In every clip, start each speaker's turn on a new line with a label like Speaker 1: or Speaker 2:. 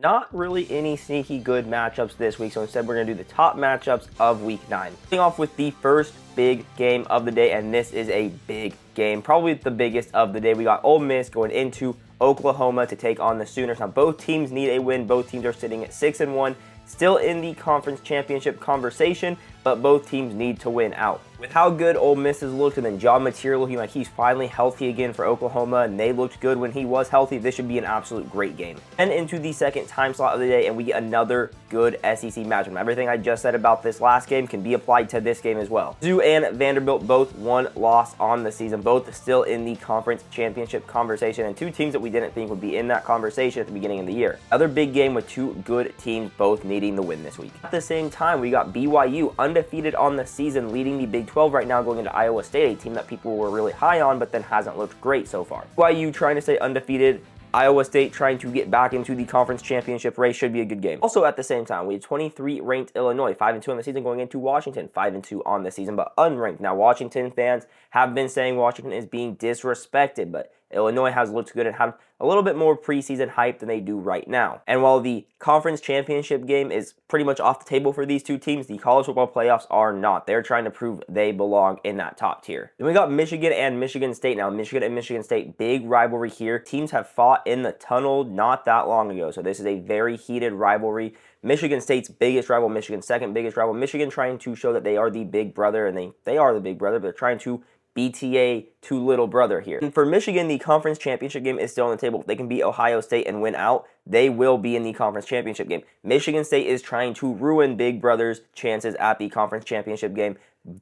Speaker 1: Not really any sneaky good matchups this week, so instead we're going to do the top matchups of week 9. Starting off with the first big game of the day, and this is a big game, probably the biggest of the day. We got Ole Miss going into Oklahoma to take on the Sooners. Now both teams need a win. Both teams are sitting at 6-1, still in the conference championship conversation, but both teams need to win out. With how good Ole Miss has looked, and then John Mateer looking like he's finally healthy again for Oklahoma, and they looked good when he was healthy, this should be an absolute great game. And into the second time slot of the day, and we get another good SEC matchup. Everything I just said about this last game can be applied to this game as well. Mizzou and Vanderbilt both one loss on the season, both still in the conference championship conversation, and two teams that we didn't think would be in that conversation at the beginning of the year. Another big game with two good teams both needing the win this week. At the same time, we got BYU undefeated on the season, leading the Big 12 right now, going into Iowa State, a team that people were really high on but then hasn't looked great so far. BYU trying to stay undefeated, Iowa State trying to get back into the conference championship race, should be a good game. Also at the same time, we had 23 ranked Illinois, 5-2 on the season, going into Washington, 5-2 on the season, but unranked. Now Washington fans have been saying Washington is being disrespected, but Illinois has looked good and had a little bit more preseason hype than they do right now. And while the conference championship game is pretty much off the table for these two teams, the college football playoffs are not. They're trying to prove they belong in that top tier. Then we got Michigan and Michigan State. Now, Michigan and Michigan State, big rivalry here. Teams have fought in the tunnel not that long ago, so this is a very heated rivalry. Michigan State's biggest rival, Michigan's second biggest rival. Michigan trying to show that they are the big brother, and they are the big brother, but they're trying to BTA to little brother here. And for Michigan, the conference championship game is still on the table. If they can beat Ohio State and win out, they will be in the conference championship game. Michigan State is trying to ruin Big Brother's chances at the conference championship game.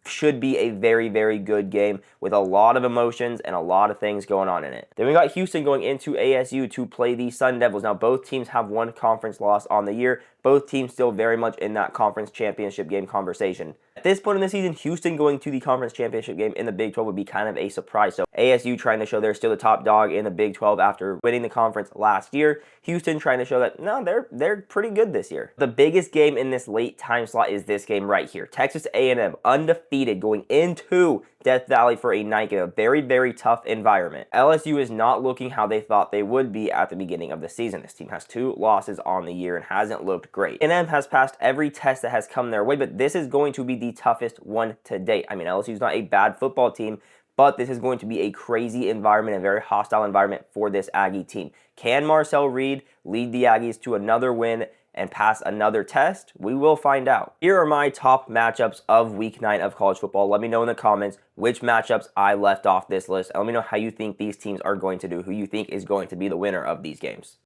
Speaker 1: Should be a very, very good game with a lot of emotions and a lot of things going on in it. Then we got Houston going into ASU to play the Sun Devils. Now, both teams have one conference loss on the year. Both teams still very much in that conference championship game conversation. At this point in the season, Houston going to the conference championship game in the Big 12 would be kind of a surprise. So ASU trying to show they're still the top dog in the Big 12 after winning the conference last year. Houston trying to show that, no, they're pretty good this year. The biggest game in this late time slot is this game right here. Texas A&M undefeated going into Death Valley for a night game. A very, very tough environment. LSU is not looking how they thought they would be at the beginning of the season. This team has 2 losses on the year and hasn't looked great. A&M has passed every test that has come their way, but this is going to be the toughest one to date. I mean, LSU is not a bad football team, but this is going to be a crazy environment, a very hostile environment for this Aggie team. Can Marcel Reed lead the Aggies to another win and pass another test? We will find out. Here are my top matchups of week 9 of college football. Let me know in the comments which matchups I left off this list, and let me know how you think these teams are going to do, who you think is going to be the winner of these games.